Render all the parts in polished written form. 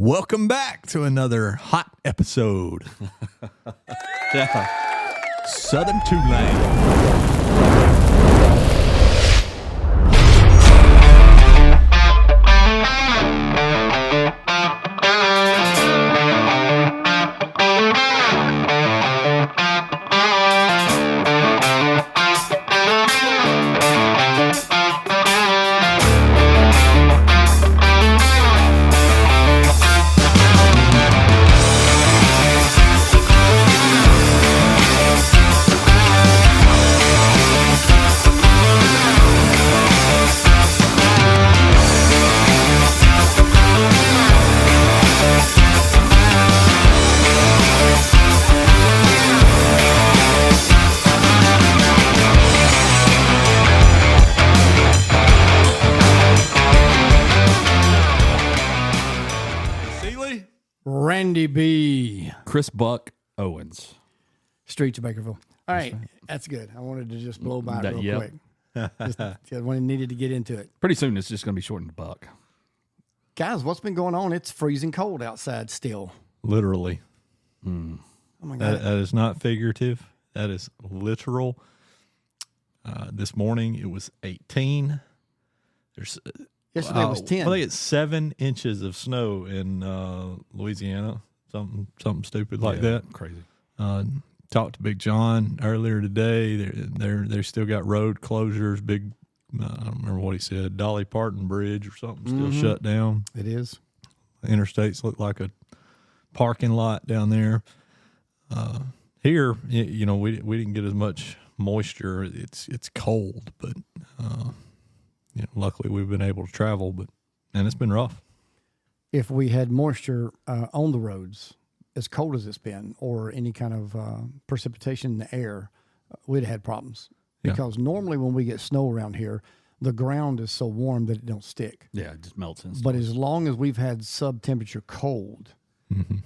Welcome back to another hot episode. Southern Tulane. Randy B. Chris Buck Owens. Streets of Bakerville. All right. That's good. I wanted to just blow by it real Yep. quick. Just when I needed to get into it. Pretty soon it's just going to be shortened to Buck. Guys, what's been going on? It's freezing cold outside still. Literally. Oh, my God. That is not figurative. That is literal. This morning it was 18. Yesterday was 10. I think it's 7 inches of snow in Louisiana. Something stupid like that. Crazy. Talked to Big John earlier today. They still got road closures. Big, I don't remember what he said. Dolly Parton Bridge or something still shut down. It is. Interstates look like a parking lot down there. Here, we didn't get as much moisture. It's cold, but luckily we've been able to travel. And it's been rough. If we had moisture on the roads, as cold as it's been, or any kind of precipitation in the air, we'd have had problems. Because normally when we get snow around here, the ground is so warm that it don't stick. Yeah, it just melts in. But as long as we've had sub-temperature cold,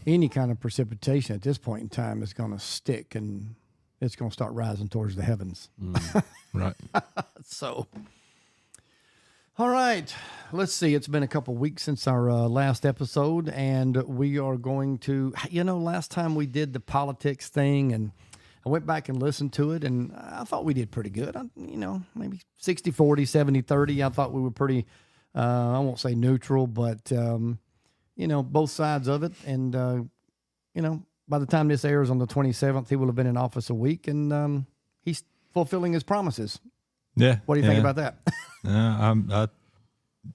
any kind of precipitation at this point in time is going to stick, and it's going to start rising towards the heavens. Right. So, all right, let's see. It's been a couple weeks since our last episode, and we are going to, last time we did the politics thing, and I went back and listened to it, and I thought we did pretty good. Maybe 60-40, 70-30. I thought we were pretty, I won't say neutral, but, both sides of it. And, by the time this airs on the 27th, he will have been in office a week, and he's fulfilling his promises. Yeah. What do you think about that? I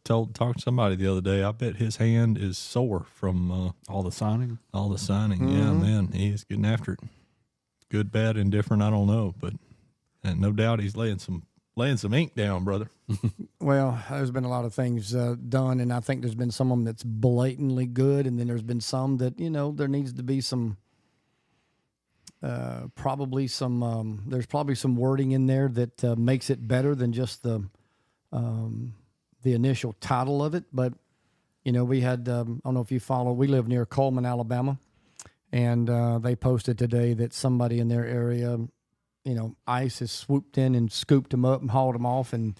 talked to somebody the other day. I bet his hand is sore from all the signing. Yeah, man, he is getting after it. Good, bad, indifferent, I don't know, but no doubt he's laying some ink down, brother. Well, there's been a lot of things done, and I think there's been some of them that's blatantly good, and then there's been some that there needs to be some. There's probably some wording in there that makes it better than just the initial title of it. But, we had, I don't know if you follow, we live near Coleman, Alabama, and they posted today that somebody in their area, ICE has swooped in and scooped them up and hauled them off. And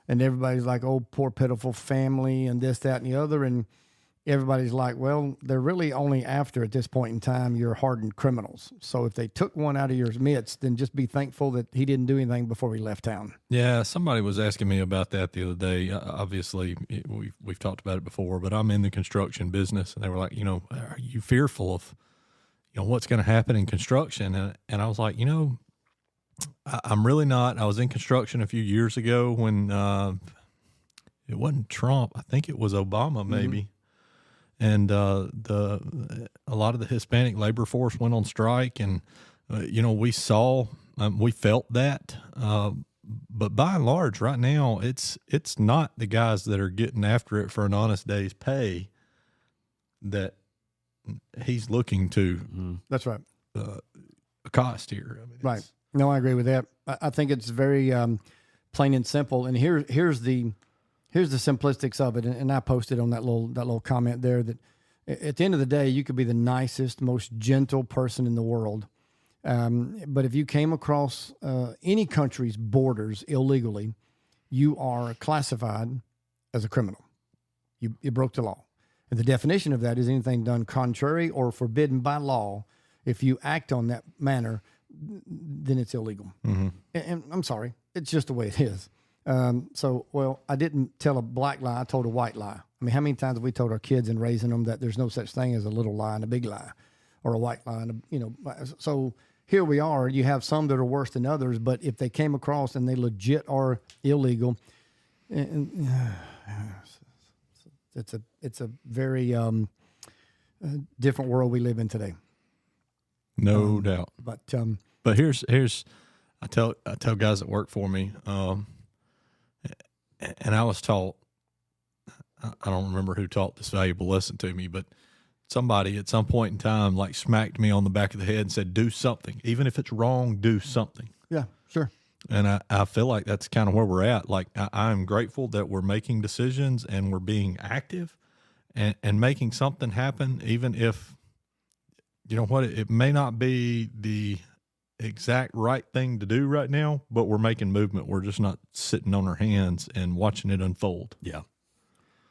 everybody's like, oh, poor pitiful family and this, that, and the other. And everybody's like, well, they're really only after, at this point in time, your hardened criminals. So if they took one out of your midst, then just be thankful that he didn't do anything before he left town. Yeah, somebody was asking me about that the other day. Obviously, we've talked about it before, but I'm in the construction business, and they were like, are you fearful of, what's going to happen in construction? And I was like, I'm really not. I was in construction a few years ago when it wasn't Trump. I think it was Obama, maybe. And a lot of the Hispanic labor force went on strike, and we felt that. But by and large, right now, it's not the guys that are getting after it for an honest day's pay that he's looking to. That's right. Accost here. Right. No, I agree with that. I think it's very plain and simple. And here's the simplistics of it. And I posted on that little comment there that at the end of the day, you could be the nicest, most gentle person in the world. But if you came across any country's borders illegally, you are classified as a criminal. You broke the law. And the definition of that is anything done contrary or forbidden by law. If you act on that manner, then it's illegal. And I'm sorry, it's just the way it is. Well, I didn't tell a black lie, I told a white lie. I mean, how many times have we told our kids in raising them that there's no such thing as a little lie and a big lie, or a white lie? And so here we are. You have some that are worse than others, but if they came across and they legit are illegal, it's a very different world we live in today. No doubt. But here's I tell guys that work for me, and I was taught, I don't remember who taught this valuable lesson to me, but somebody at some point in time like smacked me on the back of the head and said, do something. Even if it's wrong, do something. yeah, sure. And I feel like that's kind of where we're at. Like, I'm grateful that we're making decisions and we're being active and making something happen, even if, you know what, it may not be the exact right thing to do right now, but we're making movement. We're just not sitting on our hands and watching it unfold. Yeah.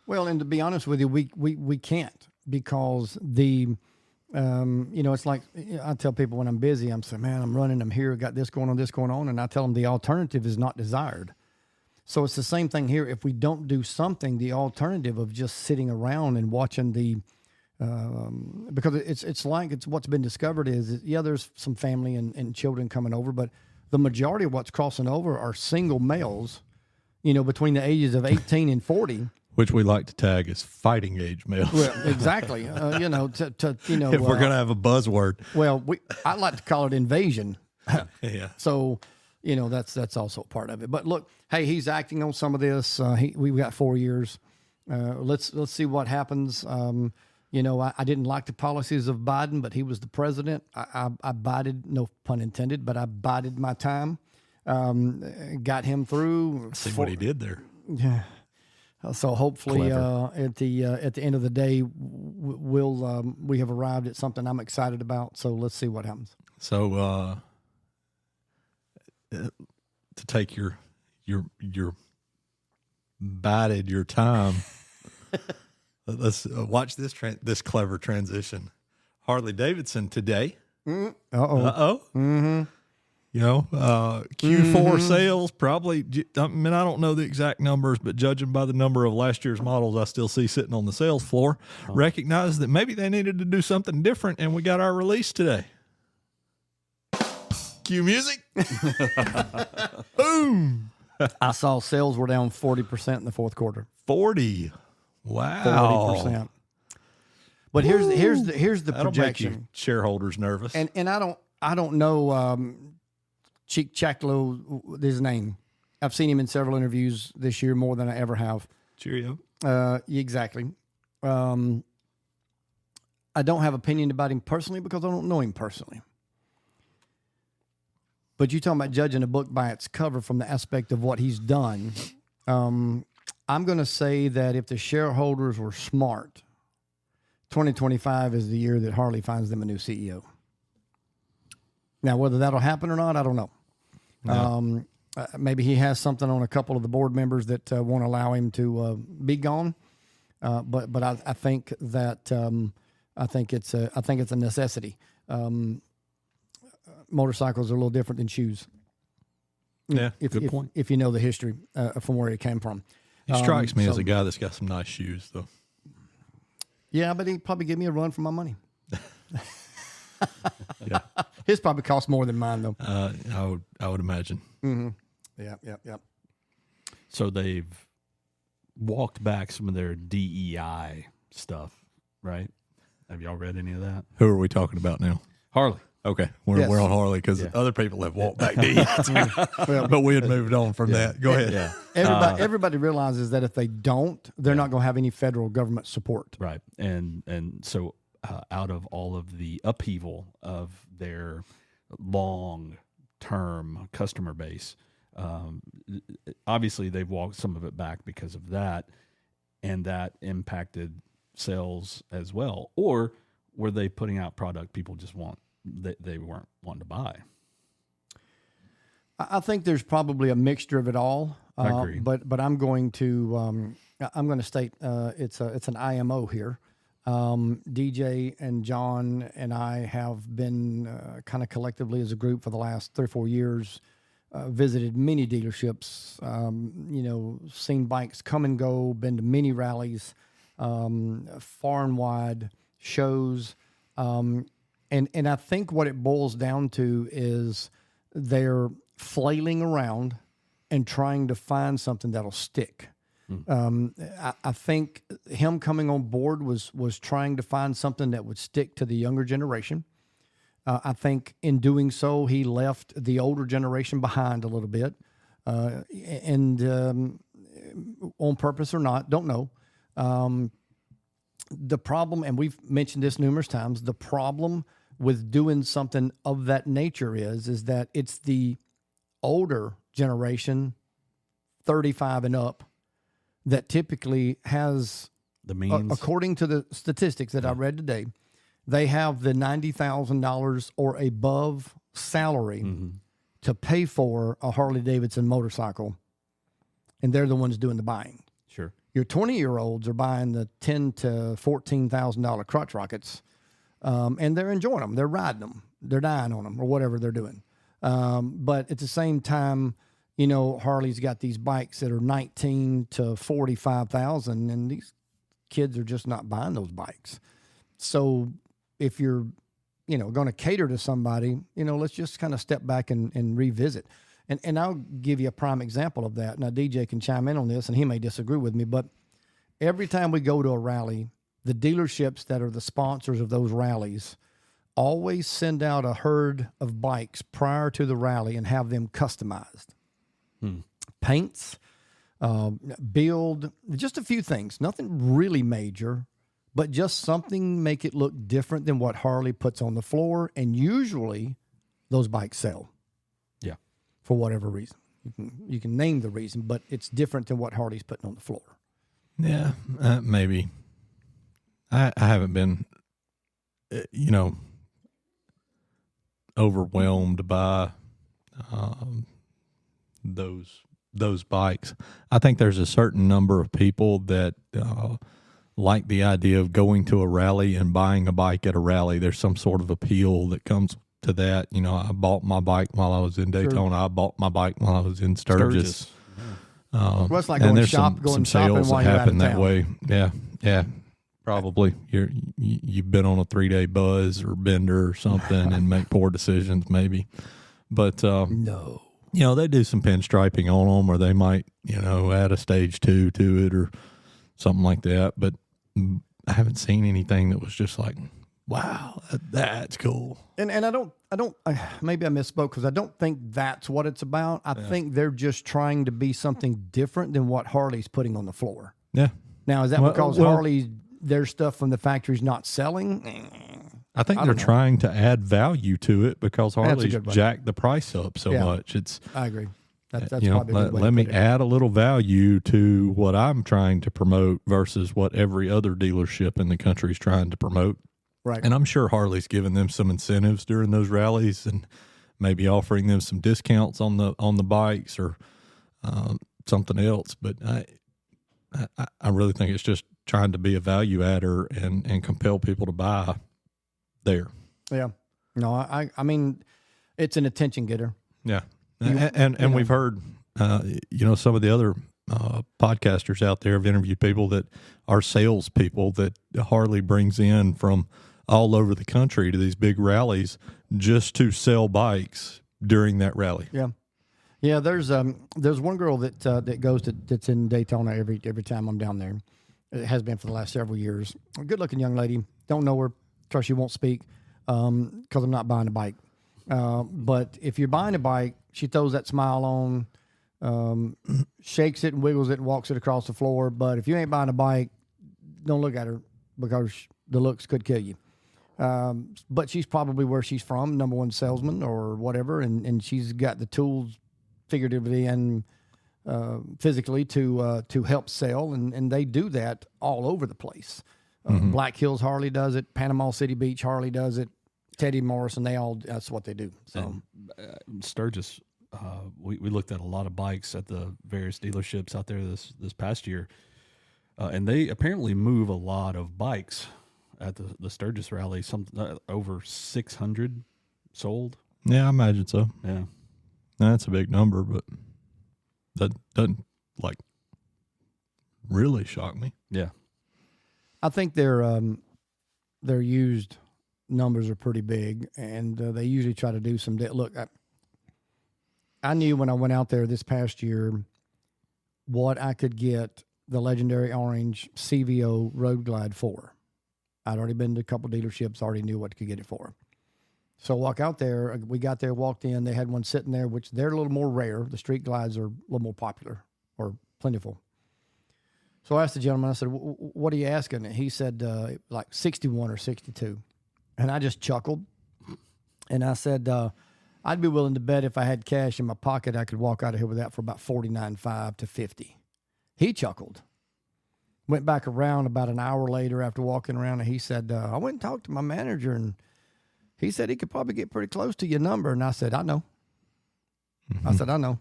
Well, and to be honest with you, we can't, because it's like I tell people when I'm busy, I'm saying, man, I'm running, I'm here, got this going on. And I tell them the alternative is not desired. So it's the same thing here. If we don't do something, the alternative of just sitting around and watching because it's what's been discovered is, there's some family and children coming over, but the majority of what's crossing over are single males, between the ages of 18 and 40. Which we like to tag as fighting age males. Well, exactly. If we're going to have a buzzword. Well, I like to call it invasion. Yeah. So, that's also part of it. But look, hey, he's acting on some of this. We've got 4 years. Let's see what happens. I didn't like the policies of Biden, but he was the president. I bided, no pun intended, but I bided my time. Got him through. See what he did there. Yeah. So hopefully, at the end of the day, we have arrived at something I'm excited about. So let's see what happens. So to take your bided your time, let's watch this clever transition. Harley Davidson today. Uh-oh. Mm-hmm. Q4 sales probably, I mean, I don't know the exact numbers, but judging by the number of last year's models I still see sitting on the sales floor, recognize that maybe they needed to do something different, and we got our release today. Cue music. Boom. I saw sales were down 40% in the fourth quarter. 40. Wow. 40%. But here's the That'll projection. make you shareholders nervous. And I don't know Cheek Chaklo, his name. I've seen him in several interviews this year, more than I ever have. Cheerio. Exactly. I don't have opinion about him personally because I don't know him personally. But you talking about judging a book by its cover from the aspect of what he's done. I'm going to say that if the shareholders were smart, 2025 is the year that Harley finds them a new CEO. Now, whether that'll happen or not, I don't know. No. Maybe he has something on a couple of the board members that won't allow him to be gone. But I think that I think it's a necessity. Motorcycles are a little different than shoes. Yeah, good point. If you know the history from where it came from. He strikes me as a guy that's got some nice shoes, though. Yeah, but he'd probably give me a run for my money. Yeah. His probably cost more than mine, though. I would imagine. Mm-hmm. Yeah. So they've walked back some of their DEI stuff, right? Have y'all read any of that? Who are we talking about now? Harley. Okay, we're on Harley because other people have walked back DEI, but we had moved on from that. Go ahead. Yeah. Everybody realizes that if they don't, they're not going to have any federal government support. Right. And so out of all of the upheaval of their long-term customer base, obviously they've walked some of it back because of that, and that impacted sales as well. Or were they putting out product people just they weren't wanting to buy? I think there's probably a mixture of it all. I agree. But I'm going to state it's an IMO here. DJ and John and I have been kind of collectively as a group for the last 3 or 4 years, visited many dealerships, seen bikes come and go, been to many rallies, far and wide shows. And I think what it boils down to is they're flailing around and trying to find something that'll stick. I think him coming on board was trying to find something that would stick to the younger generation. I think in doing so, he left the older generation behind a little bit, and on purpose or not, don't know. The problem, and we've mentioned this numerous times, the problem with doing something of that nature is that it's the older generation, 35 and up, that typically has The means. according to the statistics that I read today, they have the $90,000 or above salary to pay for a Harley Davidson motorcycle, and they're the ones doing the buying. Sure. Your 20-year-olds are buying the $10,000 to $14,000 crotch rockets, and they're enjoying them. They're riding them. They're dying on them or whatever they're doing. But at the same time, Harley's got these bikes that are $19,000 to $45,000, and these kids are just not buying those bikes. So if you're, going to cater to somebody, let's just kind of step back and revisit. And I'll give you a prime example of that. Now, DJ can chime in on this, and he may disagree with me, but every time we go to a rally, the dealerships that are the sponsors of those rallies always send out a herd of bikes prior to the rally and have them customized. Paints, build, just a few things. Nothing really major, but just something make it look different than what Harley puts on the floor. And usually those bikes sell. Yeah. For whatever reason. You can name the reason, but it's different than what Harley's putting on the floor. Yeah, maybe. I haven't been, overwhelmed by those bikes. I think there's a certain number of people that like the idea of going to a rally and buying a bike at a rally. There's some sort of appeal that comes to that. I bought my bike while I was in Daytona. Sure. I bought my bike while I was in Sturgis. Well, it's like going shopping sales while that you're happen out of that town. way. Yeah. Probably you've been on a 3-day buzz or bender or something and make poor decisions maybe. But no. They do some pinstriping on them, or they might, add a stage 2 to it or something like that. But I haven't seen anything that was just like, wow, that's cool. And I don't maybe I misspoke because I don't think that's what it's about. I think they're just trying to be something different than what Harley's putting on the floor. Yeah. Now, is that because Harley's, their stuff from the factory's not selling? I think they're trying to add value to it because Harley's jacked the price up so much. I agree. That's probably a good way let to me put it. add a little value to what I'm trying to promote versus what every other dealership in the country is trying to promote. Right. And I'm sure Harley's giving them some incentives during those rallies and maybe offering them some discounts on the bikes or something else. But I really think it's just trying to be a value adder and compel people to buy there. Yeah. No, I mean, it's an attention getter. Yeah. And we've heard, some of the other podcasters out there have interviewed people that are salespeople that Harley brings in from all over the country to these big rallies just to sell bikes during that rally. Yeah. Yeah, there's one girl that goes that's in Daytona every time I'm down there. It has been for the last several years. A good-looking young lady. Don't know her because she won't speak because I'm not buying a bike. But if you're buying a bike, she throws that smile on, shakes it and wiggles it and walks it across the floor. But if you ain't buying a bike, don't look at her because the looks could kill you. But she's probably where she's from, number one salesman or whatever, and she's got the tools figuratively and physically to help sell, and they do that all over the place. Black Hills Harley does it, Panama City Beach Harley does it, Teddy Morrison, that's what they do. So Sturgis we looked at a lot of bikes at the various dealerships out there this past year, and they apparently move a lot of bikes at the Sturgis rally. Some over 600 sold. Yeah, I imagine so. Yeah, That's a big number, but that doesn't like really shock me. yeah. I think their used numbers are pretty big, and they usually try to do some. Look, I knew when I went out there this past year what I could get the legendary orange CVO Road Glide for. I'd already been to a couple dealerships, already knew what to get it for. So walk out there, we got there, walked in, they had one sitting there, which they're a little more rare. The street glides are a little more popular or plentiful. So I asked the gentleman, I said, what are you asking? And he said, like 61 or 62. And I just chuckled. And I said, I'd be willing to bet if I had cash in my pocket, I could walk out of here with that for about $49.5 to $50. He chuckled. Went back around about an hour later after walking around, and he said, I went and talked to my manager, and he said he could probably get pretty close to your number. And I said, I know. I said, I know.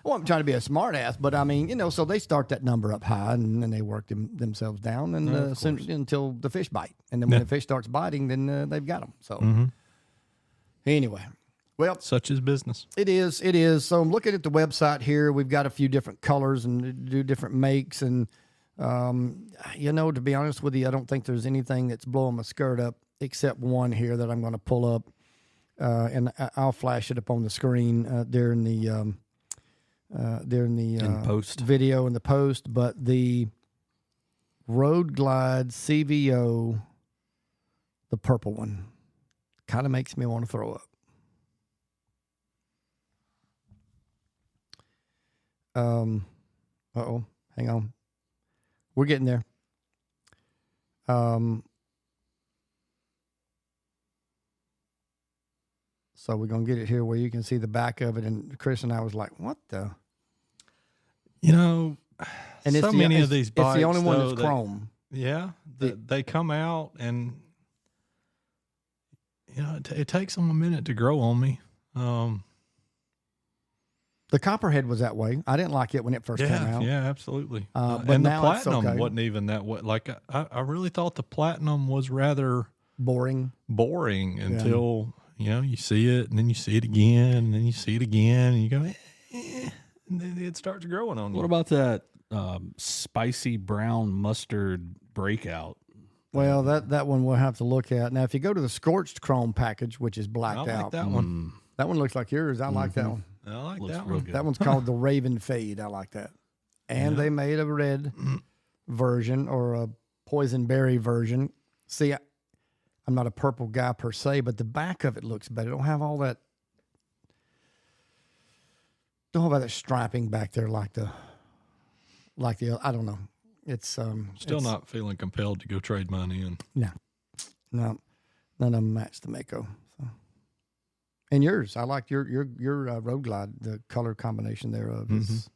Well, I'm trying to be a smart ass, but I mean, so they start that number up high, and then they work themselves down and until the fish bite. And then when the fish starts biting, then they've got them. So anyway, well, Such is business. it is. So I'm looking at the website here. We've got a few different colors and do different makes. And, to be honest with you, I don't think there's anything that's blowing my skirt up except one here that I'm going to pull up. And I'll flash it up on the screen during the post. video in the post. But the Road Glide CVO, the purple one, kind of makes me want to throw up. Hang on. We're getting there. So we're going to get it here where you can see the back of it. And Chris and I was like, what the? And so many of these bikes, it's the only one though, that's chrome. They come out and, it takes them a minute to grow on me. The Copperhead was that way. I didn't like it when it first came out. Yeah, absolutely. But and the now it's Platinum okay. wasn't even that way. Like, I really thought the Platinum was rather Boring. until, you see it, and then you see it again, and then you see it again, and you go, and then it starts growing on you. What about that spicy brown mustard breakout? Well, that one we'll have to look at. Now, if you go to the Scorched Chrome package, which is blacked I like out. that one. That one looks like yours. I like that one. I like Looks that real one. good. That one's called the Raven Fade. I like that. And they made a red version or a poison berry version. See, I'm not a purple guy per se, but the back of it looks better. Don't have all that. Don't have all that striping back there like the. I don't know. It's Still not feeling compelled to go trade money in. No, none of them match the Mako. So. And yours, I like your Road Glide. The color combination thereof is,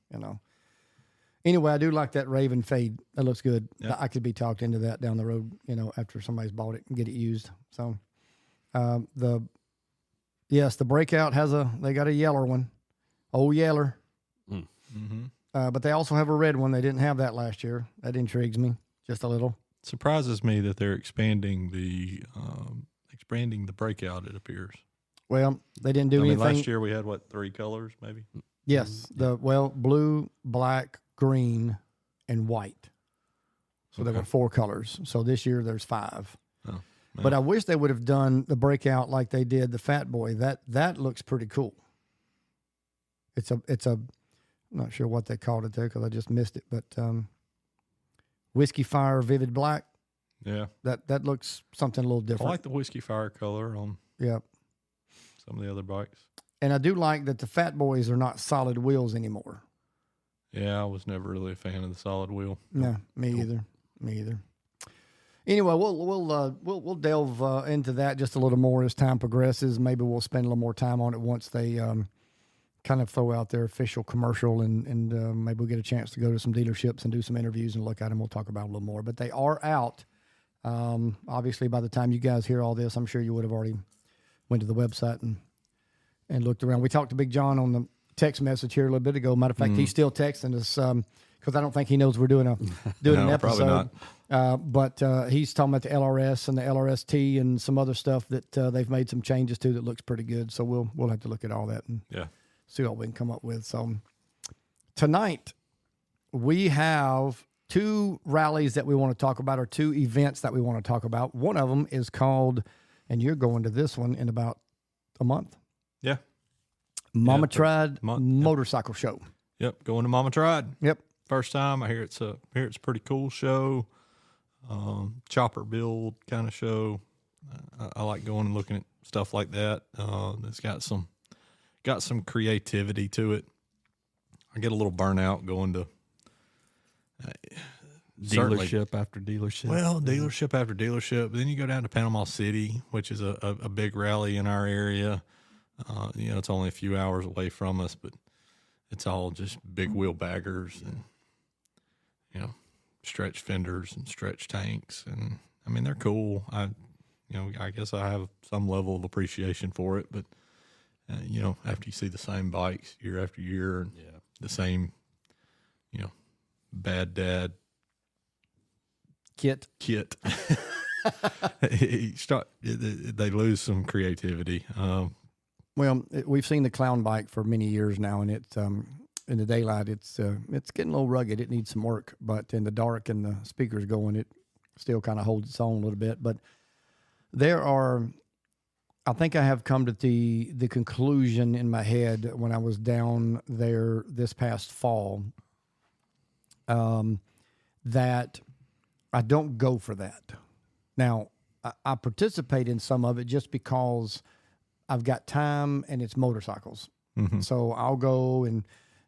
Anyway, I do like that Raven Fade. That looks good. Yep. I could be talked into that down the road, after somebody's bought it and get it used. So, the Breakout they got a yeller one, old yeller. Mm-hmm. But they also have a red one. They didn't have that last year. That intrigues me just a little. Surprises me that they're expanding the Breakout, it appears. Well, they didn't do anything. Last year we had, 3 colors, maybe? Yes, blue, black, green, and white. So there were 4 colors. So this year there's 5. Oh, but I wish they would have done the Breakout like they did the Fat Boy. That looks pretty cool. It's a I'm not sure what they called it there because I just missed it, but Whiskey Fire Vivid Black. Yeah. That looks something a little different. I like the Whiskey Fire color on some of the other bikes. And I do like that the Fat Boys are not solid wheels anymore. Yeah, I was never really a fan of the solid wheel. No, me either. Anyway, we'll delve into that just a little more as time progresses. Maybe we'll spend a little more time on it once they kind of throw out their official commercial, and maybe we'll get a chance to go to some dealerships and do some interviews and look at them. We'll talk about it a little more. But they are out. Obviously, by the time you guys hear all this, I'm sure you would have already went to the website and looked around. We talked to Big John on the text message here a little bit ago. Matter of fact, he's still texting us because I don't think he knows we're doing an episode. But he's talking about the LRS and the LRST and some other stuff that they've made some changes to that looks pretty good. So we'll have to look at all that and see what we can come up with. So tonight we have 2 rallies that we want to talk about, or 2 events that we want to talk about. One of them is called, and you're going to this one in about a month. Yeah. Mama Tried Motorcycle Show. Yep. Going to Mama Tried. Yep. First time. I hear it's a pretty cool show. Chopper build kind of show. I like going and looking at stuff like that. It's got some creativity to it. I get a little burnout going to Dealership after dealership. Well, dealership after dealership. Then you go down to Panama City, which is a big rally in our area. It's only a few hours away from us, but it's all just big wheel baggers and, stretch fenders and stretch tanks. And I mean, they're cool. I guess I have some level of appreciation for it, but after you see the same bikes year after year and the same, bad dad kit, they lose some creativity. Well, we've seen the clown bike for many years now, and it's in the daylight, it's getting a little rugged. It needs some work, but in the dark and the speakers going, it still kind of holds its own a little bit. But I think I have come to the conclusion in my head when I was down there this past fall, that I don't go for that. Now, I participate in some of it just because I've got time and it's motorcycles. Mm-hmm. So I'll go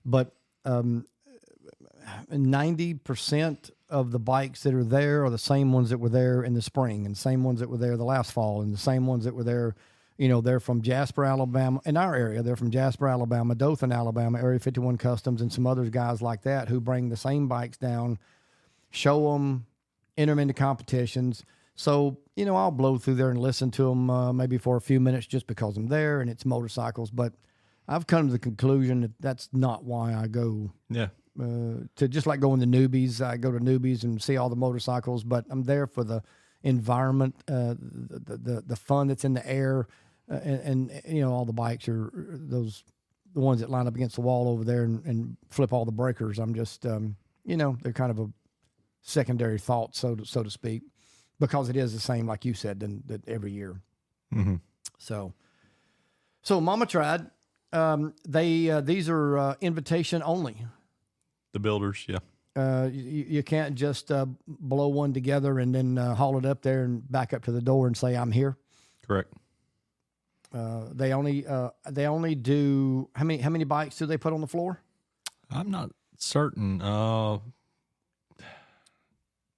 but 90% of the bikes that are there are the same ones that were there in the spring, and the same ones that were there the last fall, and the same ones that were there. They're from Jasper, Alabama. In our area, they're from Jasper, Alabama, Dothan, Alabama, Area 51 Customs, and some other guys like that who bring the same bikes down, show them, enter them into competitions. So, I'll blow through there and listen to them maybe for a few minutes just because I'm there and it's motorcycles. But I've come to the conclusion that that's not why I go. Yeah. To just like going to newbies. I go to newbies and see all the motorcycles, but I'm there for the environment, the fun that's in the air, and all the bikes are the ones that line up against the wall over there and flip all the breakers. I'm just, they're kind of a secondary thought, so to speak, because it is the same, like you said, that every year. Mm-hmm. So Mama Tried. These are invitation only. The builders, yeah. You can't just blow one together and then haul it up there and back up to the door and say I'm here. Correct. They only do how many bikes do they put on the floor? I'm not certain.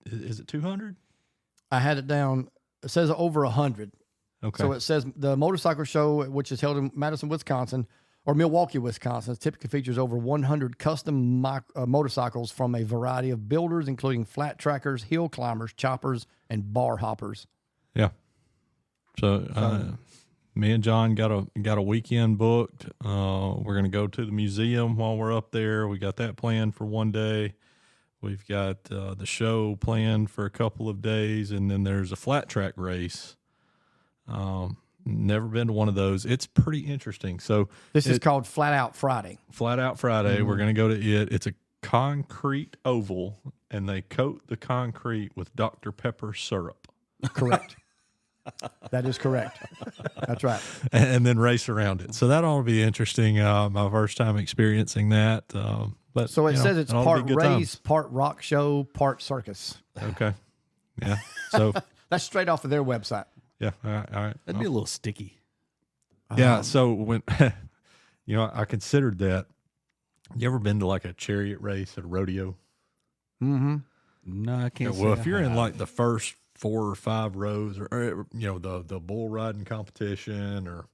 Is it 200? I had it down. It says over 100. Okay. So it says the motorcycle show, which is held in Madison, Wisconsin, or Milwaukee, Wisconsin, typically features over 100 custom motorcycles from a variety of builders, including flat trackers, hill climbers, choppers, and bar hoppers. Yeah. So me and John got a weekend booked. We're going to go to the museum while we're up there. We got that planned for one day. We've got the show planned for a couple of days, and then there's a flat track race. Never been to one of those. It's pretty interesting. So this is called Flat Out Friday. Flat Out Friday. Mm-hmm. We're going to go to it. It's a concrete oval, and they coat the concrete with Dr. Pepper syrup. Correct. That is correct. That's right. And then race around it. So that ought to be interesting. My first time experiencing that. But so it says it's part race, times. Part rock show, part circus. Okay. Yeah. So that's straight off of their website. Yeah. All right. That'd be a little sticky. Yeah. So when, I considered that. You ever been to like a chariot race at a rodeo? Mm-hmm. No, I can't. Well, if you're in like the first 4 or 5 rows, or the bull riding competition, or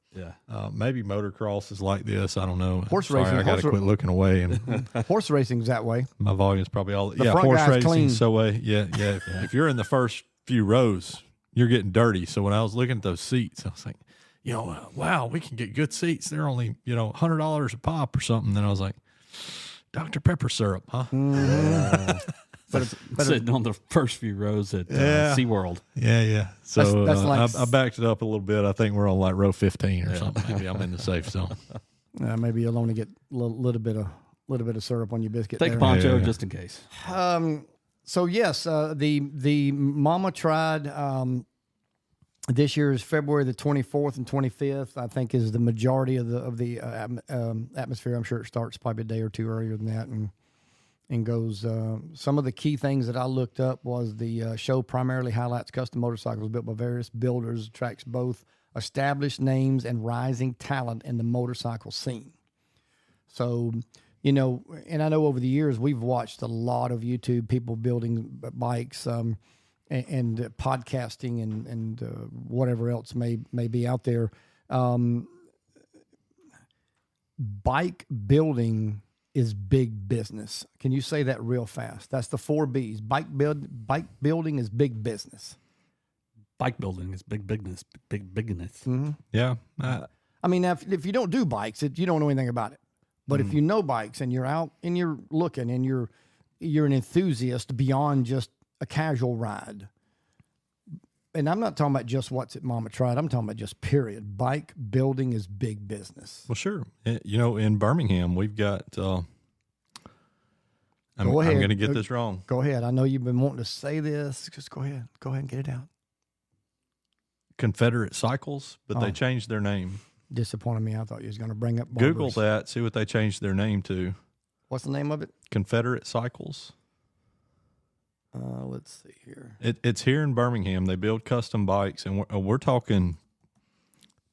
maybe motocross is like this. I don't know. Horse racing. I got to quit looking away. And horse racing's that way. My volume's probably all. The front horse guy's racing clean. so way. Yeah. If you're in the first few rows, you're getting dirty. So when I was looking at those seats, I was like, wow, we can get good seats. They're only, $100 a pop or something. Then I was like, Dr. Pepper syrup, huh? But sitting on the first few rows at SeaWorld. Yeah. So That's like I backed it up a little bit. I think we're on like row 15 or something. Maybe I'm in the safe zone. maybe you'll only get a little bit of syrup on your biscuit. Take a there. poncho just in case. So yes, the Mama Tried this year is February the 24th and 25th. I think is the majority of the atmosphere. I'm sure it starts probably a day or two earlier than that and goes. Some of the key things that I looked up was the show primarily highlights custom motorcycles built by various builders, attracts both established names and rising talent in the motorcycle scene. So, and I know over the years we've watched a lot of YouTube people building bikes and podcasting and whatever else may be out there. Bike building is big business. Can you say that real fast? That's the 4 B's. Bike building is big business. Bike building is big bigness. Mm-hmm. Yeah. I mean, if you don't do bikes, you don't know anything about it. But if you know bikes and you're out and you're looking and you're an enthusiast beyond just a casual ride. And I'm not talking about just what's at Mama Tried. I'm talking about just period. Bike building is big business. Well, sure. In Birmingham, we've got, I'm Go ahead. I'm going to get this wrong. Go ahead. I know you've been wanting to say this. Just go ahead. Go ahead and get it out. Confederate Cycles, but they changed their name. Disappointed me. I thought you was going to bring up barbers. Google that. See what they changed their name to. What's the name of it? Confederate Cycles. Let's see here. It's here in Birmingham. They build custom bikes, and we're talking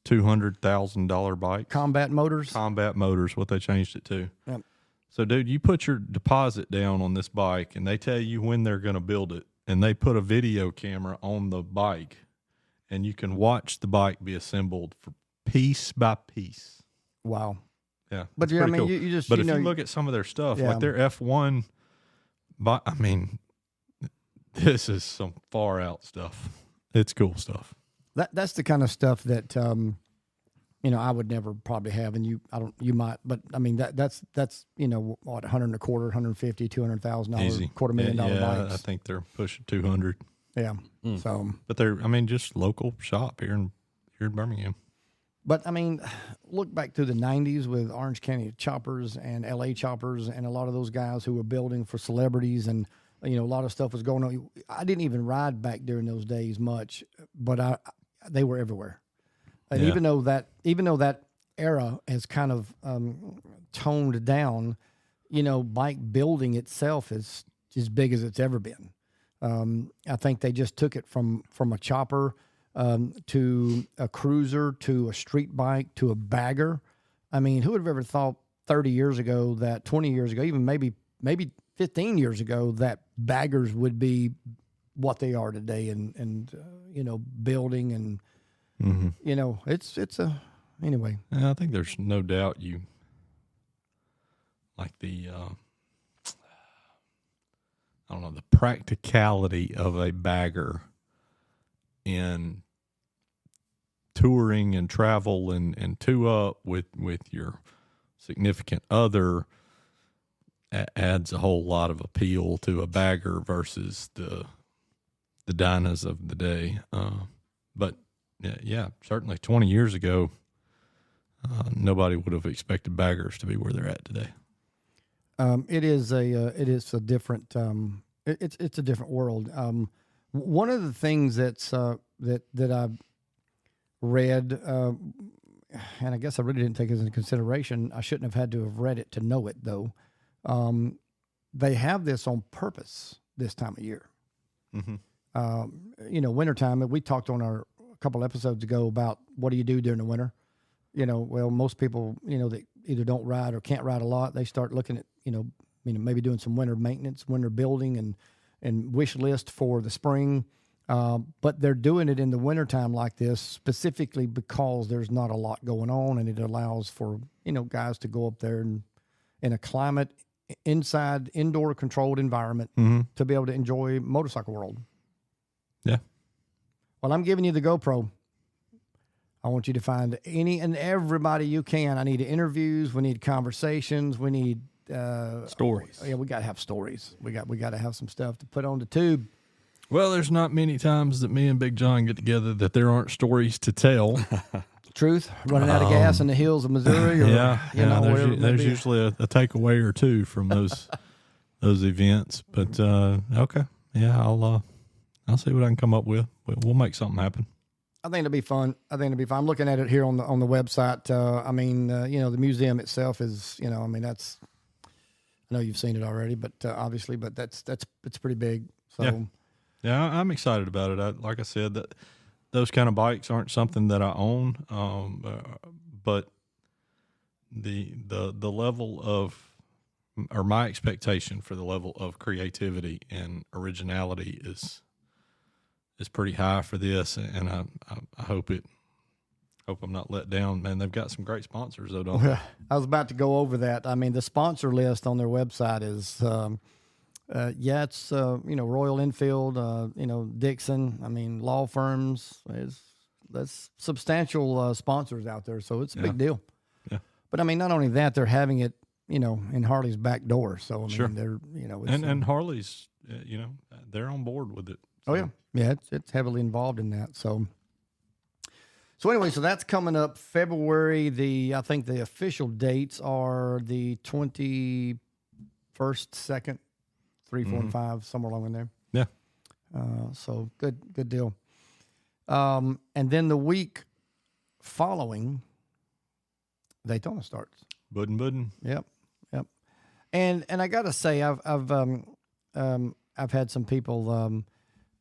$200,000 bikes. Combat Motors. Combat Motors, what they changed it to. Yep. So, dude, you put your deposit down on this bike, and they tell you when they're going to build it, and they put a video camera on the bike, and you can watch the bike be assembled for piece by piece. Wow. Yeah, but I mean, cool. you just. But if you look at some of their stuff, like their F1, this is some far out stuff. It's cool stuff. That's the kind of stuff that I would never probably have, and you might, but I mean that's what, 100 and a quarter, 150, $200,000, $250,000 bikes. I think they're pushing 200. Yeah. So, but they're just local shop here in Birmingham. But I mean, look back to the 90s with Orange County Choppers and LA Choppers and a lot of those guys who were building for celebrities, and a lot of stuff was going on. I didn't even ride back during those days much, but they were everywhere. And even though that era has kind of toned down, bike building itself is as big as it's ever been. I think they just took it from a chopper to a cruiser to a street bike to a bagger. I mean, who would have ever thought 30 years ago, that 20 years ago, even maybe 15 years ago, that baggers would be what they are today, and building and it's a anyway. I think there's no doubt you like the the practicality of a bagger in touring and travel and two up with your significant other adds a whole lot of appeal to a bagger versus the Dynas of the day. But yeah, certainly 20 years ago, nobody would have expected baggers to be where they're at today. It is a different it's a different world. One of the things that I've read, and I guess I really didn't take it into consideration. I shouldn't have had to have read it to know it, though. They have this on purpose this time of year. Mm-hmm. Wintertime. We talked on a couple episodes ago about what do you do during the winter. Well, most people, that either don't ride or can't ride a lot, they start looking at, maybe doing some winter maintenance, winter building, and wish list for the spring. But they're doing it in the wintertime like this specifically because there's not a lot going on, and it allows for, guys to go up there and in a climate indoor controlled environment to be able to enjoy motorcycle world. Yeah. Well, I'm giving you the GoPro. I want you to find any and everybody you can. I need interviews. We need conversations. We need Stories. Yeah, we got to have stories. We got to have some stuff to put on the tube. Well, there's not many times that me and Big John get together that there aren't stories to tell. Truth, running out of gas in the hills of Missouri, or There's usually a takeaway or two from those events. But okay, yeah, I'll see what I can come up with. We'll make something happen. I think it'll be fun. I'm looking at it here on the website. The museum itself is, that's. I know you've seen it already, but obviously, it's pretty big. So, yeah, I'm excited about it. Like I said, that those kind of bikes aren't something that I own, but the level of, or my expectation for the level of creativity and originality is pretty high for this, and I hope I'm not let down. Man, they've got some great sponsors though, don't they? I was about to go over that. I mean, the sponsor list on their website is, it's Royal Enfield, Dixon. I mean, law firms. That's substantial sponsors out there, so it's a big deal. Yeah. But I mean, not only that, they're having it, in Harley's back door. So I mean, they're, it's, and Harley's, they're on board with it. So. Oh yeah, it's heavily involved in that. So anyway, so that's coming up February. I think the official dates are the 21st, 2nd, 3, 4, and 5, somewhere along in there. Yeah. So good deal. And then the week following, Daytona starts. Buddin. Yep. And I gotta say, I've had some people.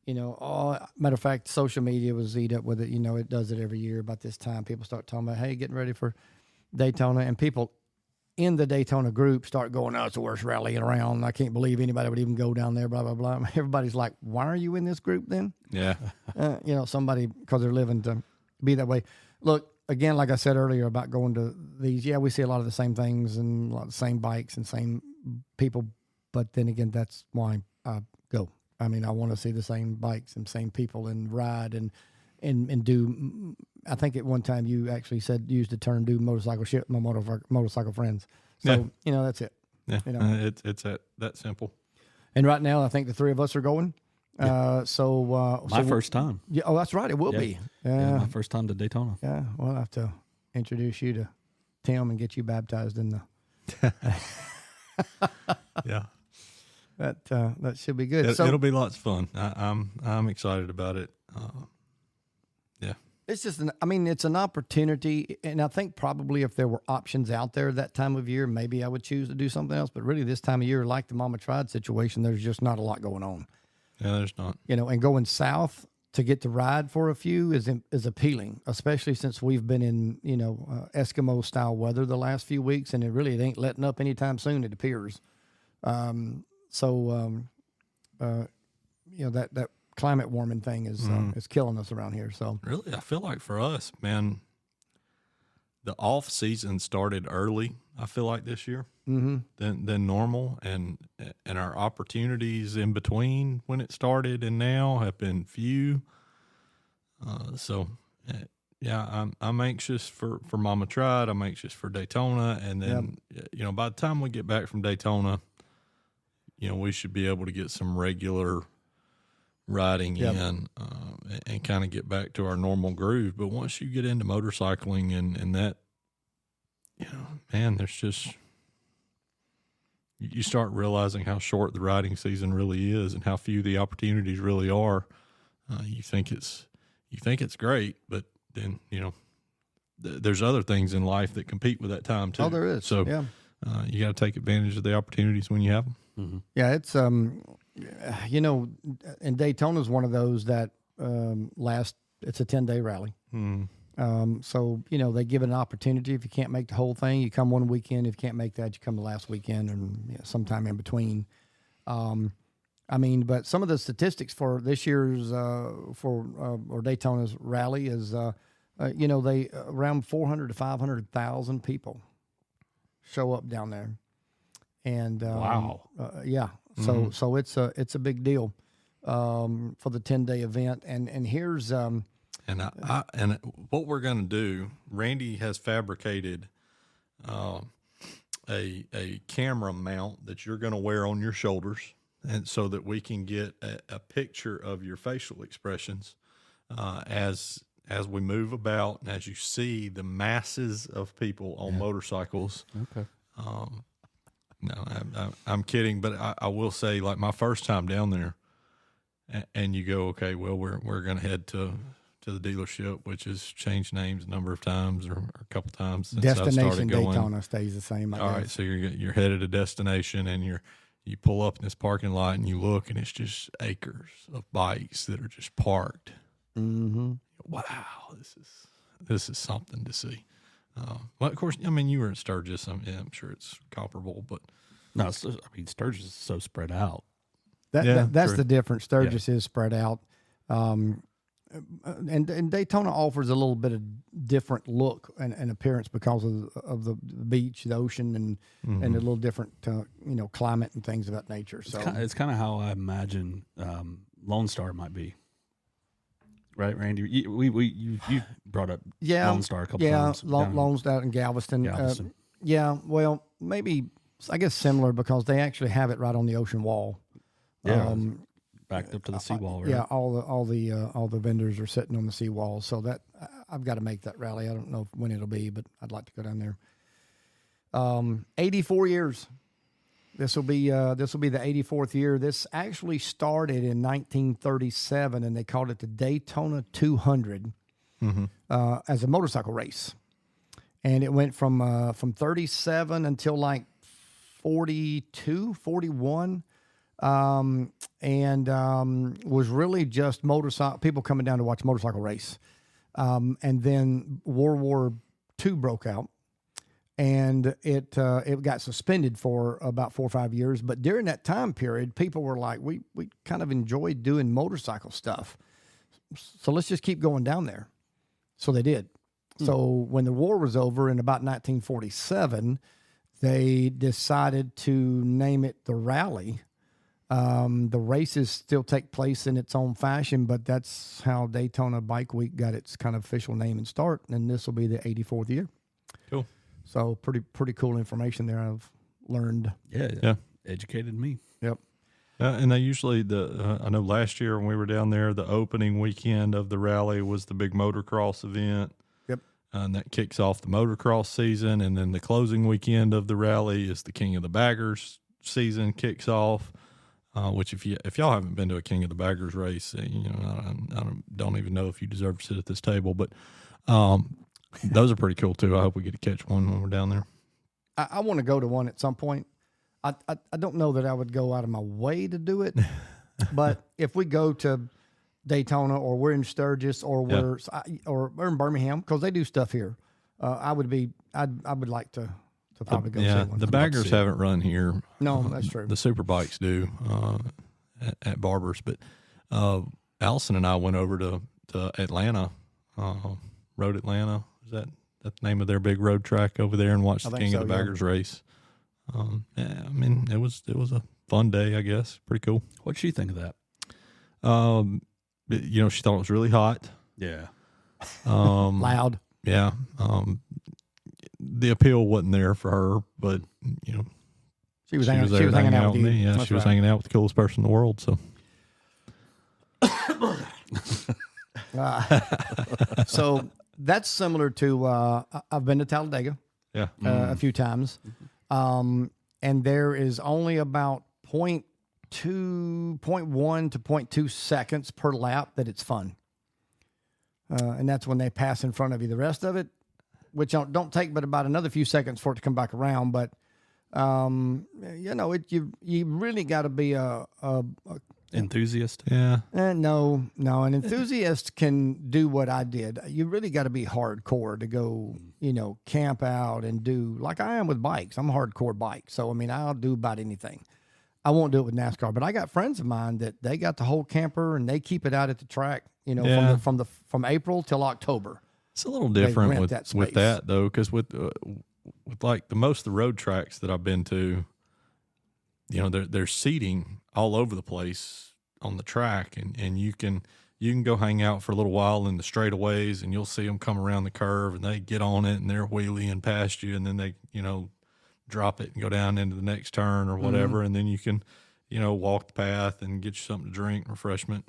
Matter of fact, social media was eat up with it. It does it every year about this time. People start talking about, hey, getting ready for Daytona. And people in the Daytona group start going, oh, it's the worst rally around. I can't believe anybody would even go down there, blah, blah, blah. Everybody's like, why are you in this group then? Yeah. Somebody, because they're living to be that way. Look, again, like I said earlier about going to these, we see a lot of the same things and a lot of the same bikes and same people. But then again, that's why I go. I mean, I want to see the same bikes and same people and ride and do. I think at one time you actually used the term "do motorcycle shit" my motorcycle friends. So that's it. Yeah, it's that simple. And right now, I think the three of us are going. My first time. Yeah. Oh, that's right. It will be. Yeah, my first time to Daytona. Yeah. We'll have to introduce you to Tim and get you baptized in the. Yeah. That should be good. It'll be lots of fun. I'm excited about it. Yeah. It's just it's an opportunity, and I think probably if there were options out there that time of year, maybe I would choose to do something else. But really, this time of year, like the Mama Tried situation, there's just not a lot going on. Yeah, there's not. And going south to get to ride for a few is appealing, especially since we've been in Eskimo style weather the last few weeks, and it ain't letting up anytime soon. It appears. That climate warming thing is killing us around here. So really, I feel like for us, man, the off season started early. I feel like this year than normal, and our opportunities in between when it started and now have been few. I'm anxious for Mama Tried. I'm anxious for Daytona, and then by the time we get back from Daytona, we should be able to get some regular riding in and kind of get back to our normal groove. But once you get into motorcycling and that, man, there's just, you start realizing how short the riding season really is and how few the opportunities really are. You think it's great, but then, there's other things in life that compete with that time too. Oh, there is. So you got to take advantage of the opportunities when you have them. Mm-hmm. Yeah, it's and Daytona's one of those that it's a 10-day rally. So they give it an opportunity. If you can't make the whole thing, you come one weekend. If you can't make that, you come the last weekend and sometime in between. But some of the statistics for this year's or Daytona's rally is they around 400 to 500,000 people show up down there. And wow, so it's a big deal for the 10-day event. And here's And and what we're going to do, Randy has fabricated a camera mount that you're going to wear on your shoulders, and so that we can get a picture of your facial expressions as we move about and as you see the masses of people on motorcycles. Okay. No, I'm kidding, but I will say, like, my first time down there, and you go, okay, well, we're going to head to the dealership, which has changed names a number of times or a couple times since I've Destination started going. Daytona stays the same. All right, so you're headed to destination, and you pull up in this parking lot, and you look, and it's just acres of bikes that are just parked. Mm-hmm. Wow, this is something to see. Well, of course, I mean, you were at Sturgis. I'm sure it's comparable, but No, Sturgis is so spread out. That's true. the difference. Sturgis is spread out. And Daytona offers a little bit of different look and appearance because of the beach, the ocean, and a little different climate and things of that nature. So It's kind of how I imagine Lone Star might be, right, Randy? You brought up Lone Star a couple times. Lone Star in Galveston. Galveston. Well, maybe I guess similar because they actually have it right on the ocean wall. Yeah. Backed up to the seawall, right? Yeah, all the vendors are sitting on the seawall. So that I've got to make that rally. I don't know when it'll be, but I'd like to go down there. 84 years. This will be the 84th year. This actually started in 1937, and they called it the Daytona 200 as a motorcycle race, and it went from 37 until like 42, 41. And was really just people coming down to watch motorcycle race. And then World War II broke out, and it got suspended for about 4 or 5 years. But during that time period, people were like, we kind of enjoyed doing motorcycle stuff, so let's just keep going down there. So they did. So when the war was over in about 1947, they decided to name it the Rally. The races still take place in its own fashion, but that's how Daytona BikeWeek got its kind of official name and start. And this will be the 84th year. cool. So pretty cool information there I've learned. Yeah. Educated me. Yep. And they usually I know last year when we were down there, the opening weekend of the rally was the big motocross event. Yep. And that kicks off the motocross season, and then the closing weekend of the rally is the King of the Baggers season kicks off. Which if y'all haven't been to a King of the Baggers race, I don't even know if you deserve to sit at this table, but those are pretty cool too. I hope we get to catch one when we're down there. I want to go to one at some point. I don't know that I would go out of my way to do it, but if we go to Daytona or we're in Sturgis or we're in Birmingham, because they do stuff here, I would like to probably go see one. The Baggers haven't run here. No, that's true. The super bikes do at Barber's, but Allison and I went over to Atlanta, Road Atlanta. Is that the name of their big road track over there, and watched the King of the Baggers race? I mean, it was a fun day, I guess. Pretty cool. What'd she think of that? She thought it was really hot. Yeah. Loud. Yeah. The appeal wasn't there for her, but She was there hanging out with me. you. Yeah, That's she was right. hanging out with the coolest person in the world. So, So that's similar to I've been to Talladega yeah. a few times, and there is only about 0.1 to 0.2 seconds per lap that it's fun, and that's when they pass in front of you. The rest of it, which don't take but about another few seconds for it to come back around, but you really got to be a Enthusiast. Yeah. no, an enthusiast can do what I did. You really got to be hardcore to go, camp out and do like I am with bikes. I'm a hardcore bike. So, I mean, I'll do about anything. I won't do it with NASCAR, but I got friends of mine that they got the whole camper and they keep it out at the track, from April till October. It's a little different rent with that that though, because with like the most of the road tracks that I've been to, there's seating all over the place on the track, and you can you can go hang out for a little while in the straightaways, and you'll see them come around the curve, and they get on it, and they're wheeling past you, and then they, drop it and go down into the next turn or whatever, and then you can, walk the path and get you something to drink, refreshment,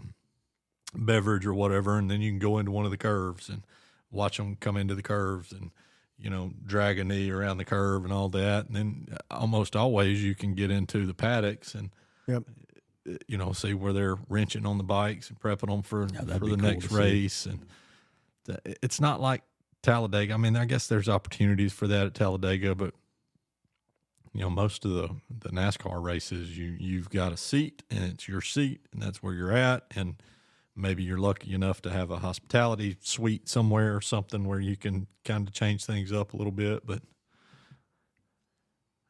beverage or whatever, and then you can go into one of the curves and watch them come into the curves and, drag a knee around the curve and all that. And then almost always you can get into the paddocks and, Yep. See where they're wrenching on the bikes and prepping them for the cool next to race. And it's not like Talladega. I mean, I guess there's opportunities for that at Talladega, but most of the NASCAR races, you've got a seat and it's your seat and that's where you're at. And maybe you're lucky enough to have a hospitality suite somewhere or something where you can kind of change things up a little bit. But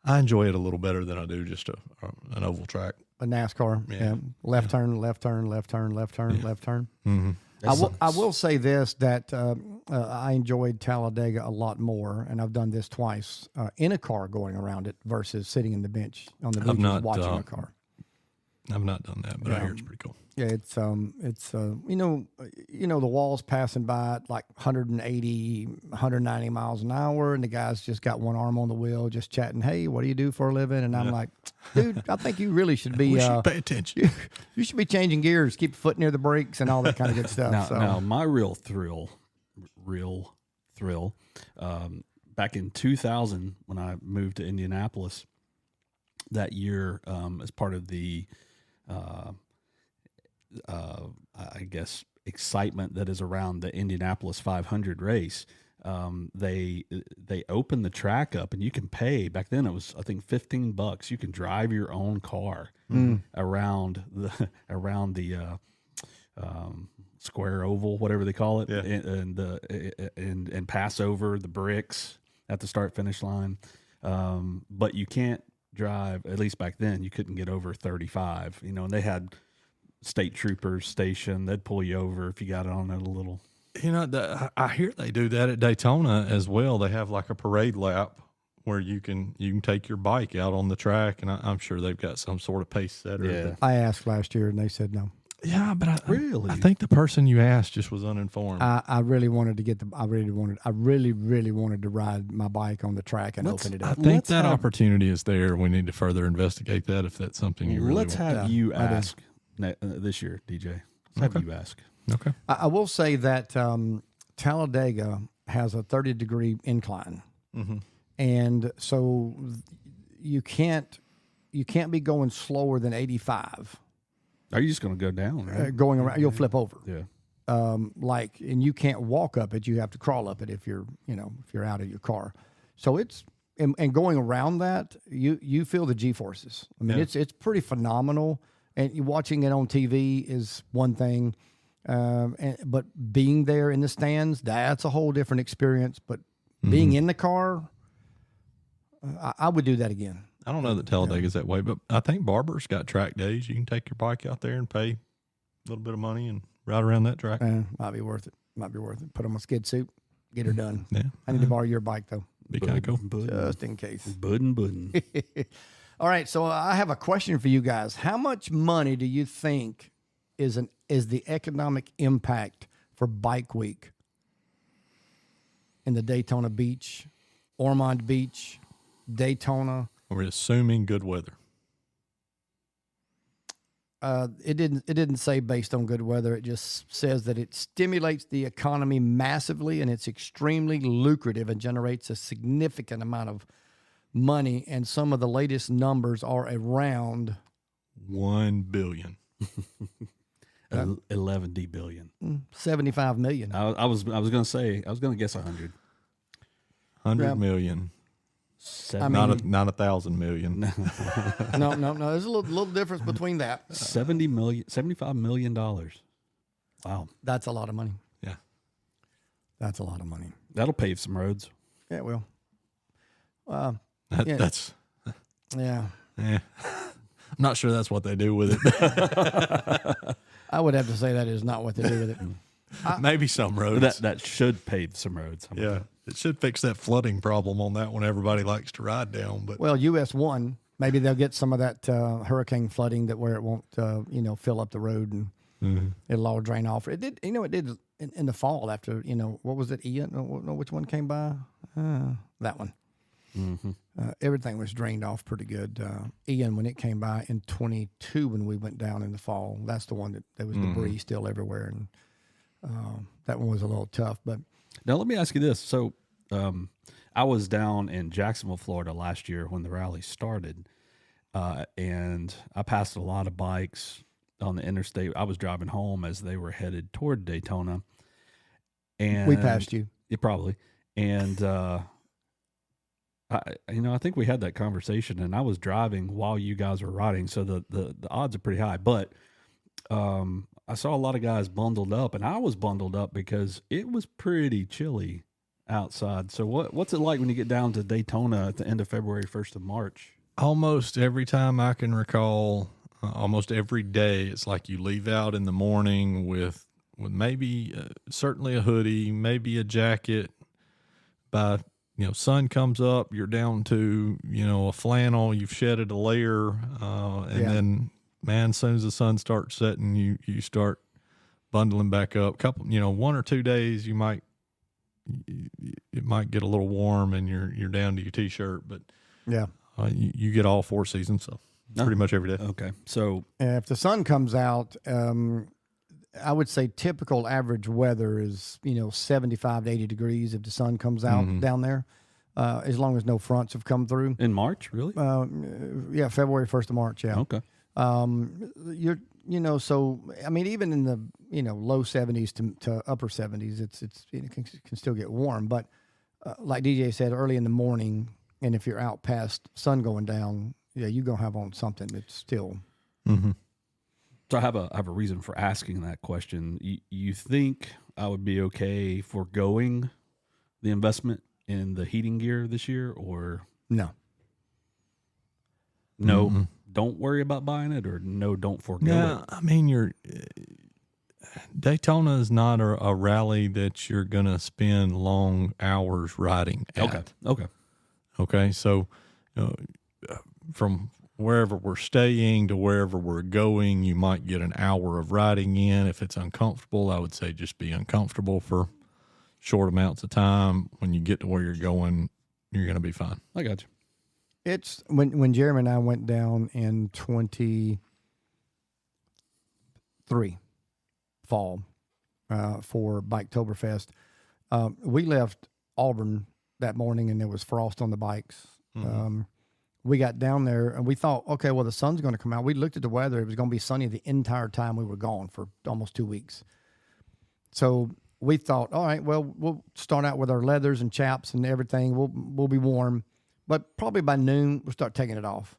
I enjoy it a little better than I do just an oval track. A NASCAR. Yeah. Left turn, left turn, left turn, left turn, left turn. Mm-hmm. I will say this, that I enjoyed Talladega a lot more, and I've done this twice, in a car going around it versus sitting in the bench on the bleachers watching a car. I've not done that, but I hear it's pretty cool. Yeah, it's the walls passing by at like 180, 190 miles an hour, and the guy's just got one arm on the wheel, just chatting. Hey, what do you do for a living? And I'm like, dude, I think you really should be. We should pay attention. You should be changing gears, keep your foot near the brakes, and all that kind of good stuff. Now, my real thrill, back in 2000 when I moved to Indianapolis that year, as part of the I guess excitement that is around the Indianapolis 500 race. They opened the track up, and you can pay. Back then it was, I think, $15. You can drive your own car around the square oval, whatever they call it, and pass over the bricks at the start finish line. But you can't drive, at least back then, you couldn't get over 35. And they had state troopers stationed. They'd pull you over if you got on it a little. I hear they do that at Daytona as well. They have like a parade lap where you can take your bike out on the track, and I'm sure they've got some sort of pace setter. Yeah. I asked last year, and they said no. Yeah, but I Really? think the person you asked just was uninformed. I really wanted to get I really wanted to ride my bike on the track and open it I up. think that opportunity is there. We need to further investigate that if that's something you really Let's want. have you ask this year, DJ. Let's have you ask. Okay. I will say that Talladega has a 30-degree incline, and so you can't be going slower than 85. Are you just going to go down? Right? Going around, you'll flip over. Yeah. And you can't walk up it. You have to crawl up it if you're out of your car. So it's and going around that, you feel the G-forces. I mean, it's pretty phenomenal. And watching it on TV is one thing, but being there in the stands, that's a whole different experience. But being in the car, I would do that again. I don't know that Talladega's that way, but I think Barber's got track days. You can take your bike out there and pay a little bit of money and ride around that track. Might be worth it. Put on my skid suit, get her done. Yeah. I need to borrow your bike, though. Be kind of cool. Just in case. Buddin'. All right, so I have a question for you guys. How much money do you think is the economic impact for Bike Week in the Daytona Beach, Ormond Beach, Daytona? We're assuming good weather. It didn't say based on good weather. It just says that it stimulates the economy massively, and it's extremely lucrative and generates a significant amount of money. And some of the latest numbers are around $1 billion. 11 billion. 75 million. I was going to say, I was going to guess 100. 100 million. Not 1,000 million. No. There's a little difference between that. $75 million. Wow. That's a lot of money. Yeah. That's a lot of money. That'll pave some roads. Yeah, it will. That's. Yeah. I'm not sure that's what they do with it. I would have to say that is not what they do with it. Maybe some roads. That should pave some roads. Yeah. It should fix that flooding problem on that one everybody likes to ride down. But well, US 1, maybe they'll get some of that hurricane flooding where it won't fill up the road, and It'll all drain off. It did, it did in the fall after, what was it, Ian? No, which one came by? That one. Everything was drained off pretty good. Ian, when it came by in 22, when we went down in the fall, that's the one that there was debris still everywhere. And that one was a little tough. But now let me ask you this. So I was down in Jacksonville, Florida last year when the rally started. And I passed a lot of bikes on the interstate. I was driving home as they were headed toward Daytona. And we passed you. Yeah, probably. And, I think we had that conversation, and I was driving while you guys were riding, so the odds are pretty high. But I saw a lot of guys bundled up, and I was bundled up because it was pretty chilly outside. So what's it like when you get down to Daytona at the end of February, 1st of March? Almost every time I can recall, almost every day, it's like you leave out in the morning with maybe certainly a hoodie, maybe a jacket. By sun comes up, you're down to a flannel. You've shedded a layer, and then man, as soon as the sun starts setting, you start bundling back up. Couple, 1 or 2 days, it might get a little warm, and you're down to your t-shirt, but Yeah. You get all 4 seasons, so pretty much every day. Okay, so If the sun comes out, I would say typical average weather is 75 to 80 degrees if the sun comes out down there, as long as no fronts have come through. in March, really? Yeah, February 1st of March. Yeah. Okay. So I mean, even in the low 70s to upper 70s, it can still get warm. But like DJ said, early in the morning, and if you're out past sun going down, yeah, you're gonna have on something that's still. So I have a reason for asking that question. You think I would be okay foregoing the investment in the heating gear this year, or No. no? Don't worry about buying it, or no, don't forego Yeah, it. I mean, Daytona is not a rally that you're going to spend long hours riding at. Okay. So from wherever we're staying to wherever we're going, you might get an hour of riding in. If it's uncomfortable, I would say just be uncomfortable for short amounts of time. When you get to where you're going, you're going to be fine. I got you. It's when Jeremy and I went down in 23 fall for Biketoberfest. We left Auburn that morning, and there was frost on the bikes. We got down there, and we thought, okay, well, the sun's going to come out. We looked at the weather. It was going to be sunny the entire time we were gone for almost 2 weeks. So we thought, all right, well, we'll start out with our leathers and chaps and everything. We'll be warm. But probably by noon, we'll start taking it off.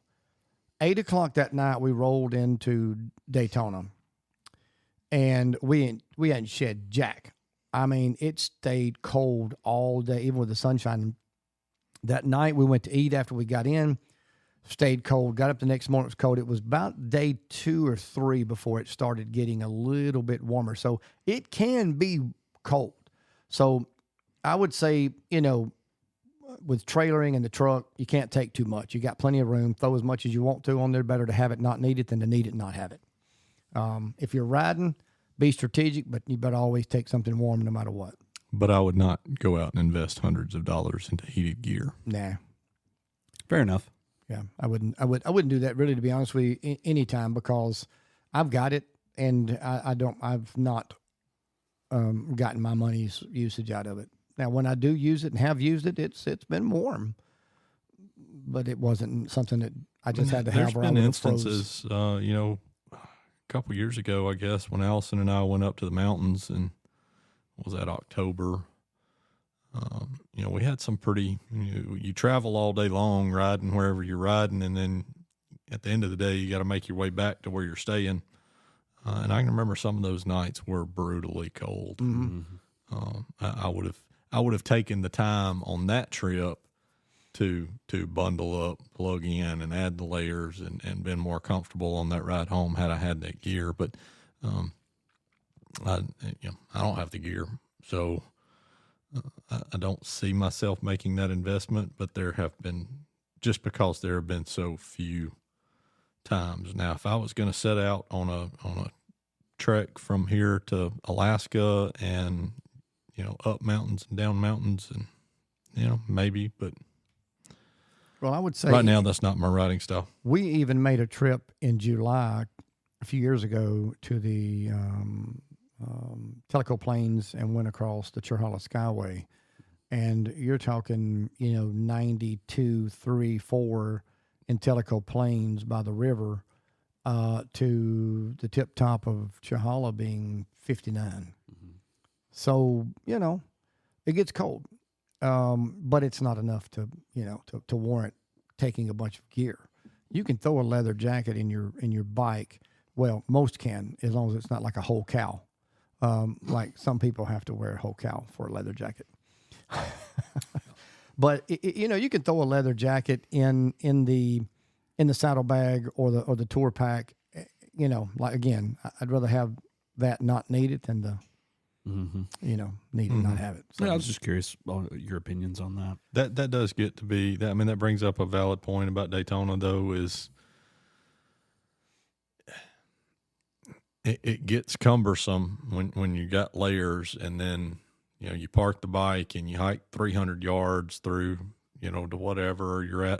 8 o'clock that night, we rolled into Daytona, and we hadn't shed jack. I mean, it stayed cold all day, even with the sunshine. That night, we went to eat after we got in, stayed cold, got up the next morning, it was cold. It was about day 2 or 3 before it started getting a little bit warmer. So it can be cold. So I would say, with trailering in the truck, you can't take too much. You got plenty of room. Throw as much as you want to on there. Better to have it not need it than to need it not have it. If you're riding, be strategic, but you better always take something warm no matter what. But I would not go out and invest hundreds of dollars into heated gear. Nah. Fair enough. Yeah, I wouldn't do that really, to be honest with you, anytime, because I've got it, and I've not gotten my money's usage out of it. Now, when I do use it and have used it, it's been warm, but it wasn't something that I just had to have. There's been instances, a couple years ago, I guess, when Allison and I went up to the mountains, and was that October? We had some pretty. You travel all day long riding wherever you're riding, and then at the end of the day, you got to make your way back to where you're staying. And I can remember some of those nights were brutally cold. I would have taken the time on that trip to bundle up, plug in, and add the layers, and been more comfortable on that ride home had I had that gear. But I don't have the gear, so I don't see myself making that investment. But there have been, just because there have been so few times. Now, if I was going to set out on a trek from here to Alaska and, up mountains and down mountains and, maybe, but Well, I would say right now that's not my riding style. we even made a trip in July a few years ago to the Tellico Plains and went across the Churhala Skyway. And you're talking, 92, 3, 4 in Tellico Plains by the river to the tip top of Churhala being 59. So, it gets cold. But it's not enough to warrant taking a bunch of gear. You can throw a leather jacket in your bike. Well, most can, as long as it's not like a whole cow. Like some people have to wear a whole cow for a leather jacket. But you can throw a leather jacket in the saddlebag or the tour pack. Like again, I'd rather have that not need it than the need it not have it. So, Yeah, I was just curious on your opinions on that. That does get to be that. I mean, that brings up a valid point about Daytona, though. Is it gets cumbersome when you got layers, and then you park the bike and you hike 300 yards through to whatever you're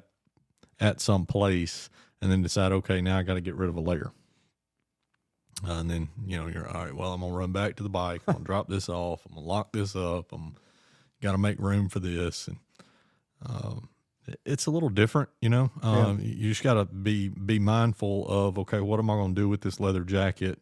at some place, and then decide, okay, now I got to get rid of a layer. And then, you're all right. Well, I'm going to run back to the bike. I'm going to drop this off. I'm going to lock this up. Got to make room for this. And it's a little different, You just got to be mindful of, okay, what am I going to do with this leather jacket?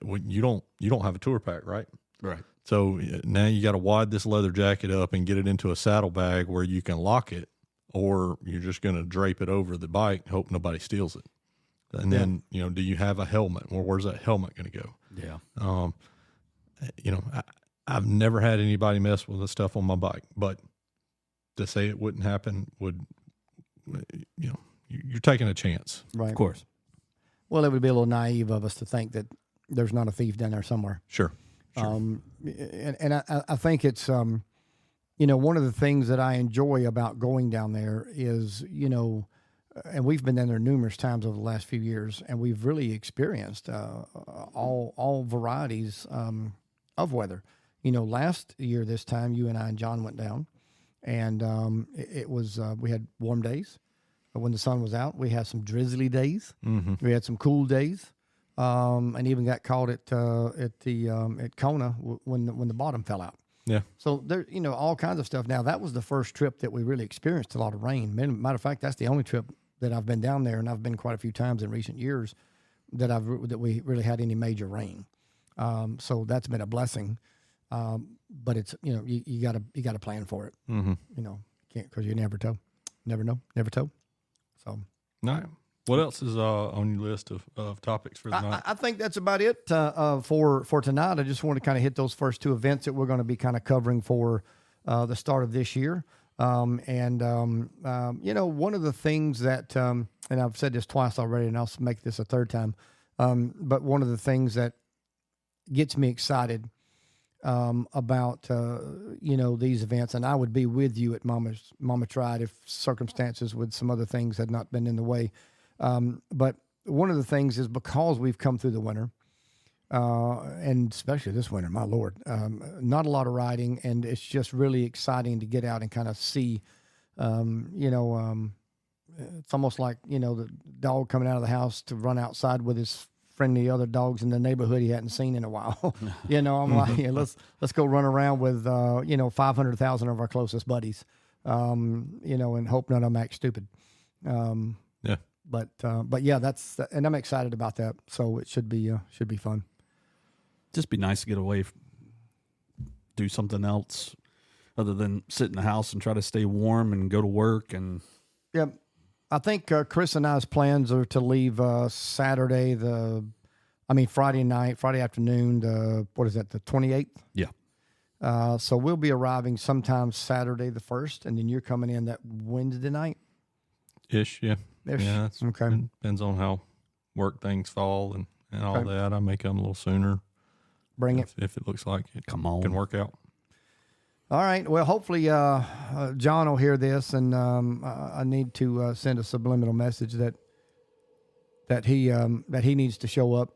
When you don't have a tour pack, right? Right. So now you got to wad this leather jacket up and get it into a saddlebag where you can lock it, or you're just going to drape it over the bike, hope nobody steals it. And then, do you have a helmet? Well, where's that helmet going to go? Yeah. I've never had anybody mess with the stuff on my bike, but to say it wouldn't happen would, you're taking a chance. right. Of course. Well, it would be a little naive of us to think that there's not a thief down there somewhere. Sure. And I think it's, one of the things that I enjoy about going down there is, and we've been down there numerous times over the last few years, and we've really experienced all varieties of weather. Last year this time, you and I and John went down, and it was we had warm days when the sun was out. We had some drizzly days. Mm-hmm. We had some cool days, and even got caught at Kona when the bottom fell out. Yeah. So there, all kinds of stuff. Now that was the first trip that we really experienced a lot of rain. Matter of fact, that's the only trip that I've been down there, and I've been quite a few times in recent years that we really had any major rain. So that's been a blessing. But it's you gotta plan for it. Mm-hmm. Can't, because you never know. So All right. What else is on your list of topics for the night? I think that's about it for tonight. I just want to kind of hit those first two events that we're going to be kind of covering for the start of this year. One of the things that, and I've said this twice already, and I'll make this a third time, but one of the things that gets me excited about these events, and I would be with you at Mama Tried if circumstances with some other things had not been in the way. But one of the things is because we've come through the winter, and especially this winter, my Lord, not a lot of riding, and it's just really exciting to get out and kind of see, it's almost like, the dog coming out of the house to run outside with his friendly other dogs in the neighborhood he hadn't seen in a while. I'm like, let's go run around with, 500,000 of our closest buddies, and hope none of them act stupid. Yeah. But yeah, and I'm excited about that. So it should be fun. Just be nice to get away, do something else other than sit in the house and try to stay warm and go to work. And yeah, I think Chris and I's plans are to leave Friday afternoon. The 28th? yeah, So we'll be arriving sometime Saturday the 1st, and then you're coming in that Wednesday night? Ish, yeah. Ish. Yeah, it's, Okay. it depends on how work things fall and all Okay. that. I may come a little sooner. Bring it. If it looks like it Come on. can work out. All right. Well, hopefully John will hear this, and I need to send a subliminal message that he needs to show up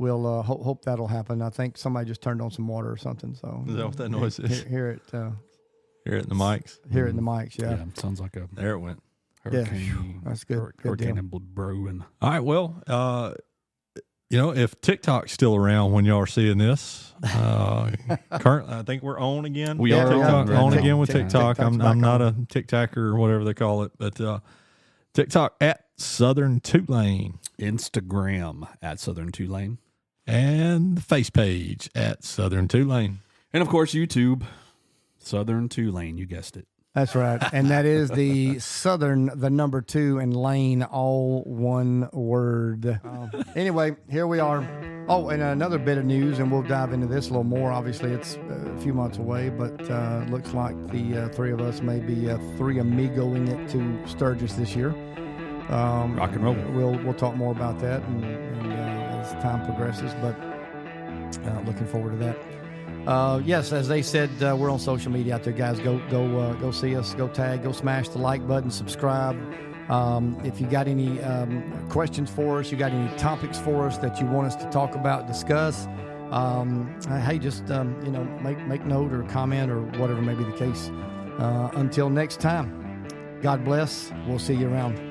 We'll hope that'll happen. I think somebody just turned on some water or something. So Is that what that noise is? Hear it. Hear it in the mics. Hear it in the mics. Yeah. Sounds like a There it went. hurricane. That's good. Good Hurricane deal. and brewing. All right. Well, if TikTok's still around when y'all are seeing this, currently I think we're on again. We Yeah, are TikTok, right on now. again with TikTok. TikTok's I'm back not on. a TikToker or whatever they call it, but TikTok at Southern Tulane Instagram at Southern Tulane. and the face page at Southern Tulane. And of course, YouTube, Southern Tulane. You guessed it. That's right. And that is the Southern, the number 2, and Lane, all one word. Anyway, here we are. Oh, and another bit of news, and we'll dive into this a little more. Obviously, it's a few months away, but looks like the three of us may be three amigoing it to Sturgis this year. Rock and roll. We'll talk more about that and as time progresses, but looking forward to that. Yes, as they said, we're on social media out there, guys. Go see us. Go tag. Go smash the like button. Subscribe. If you got any questions for us, you got any topics for us that you want us to talk about, discuss. Hey, just make note or comment or whatever may be the case. Until next time, God bless. We'll see you around.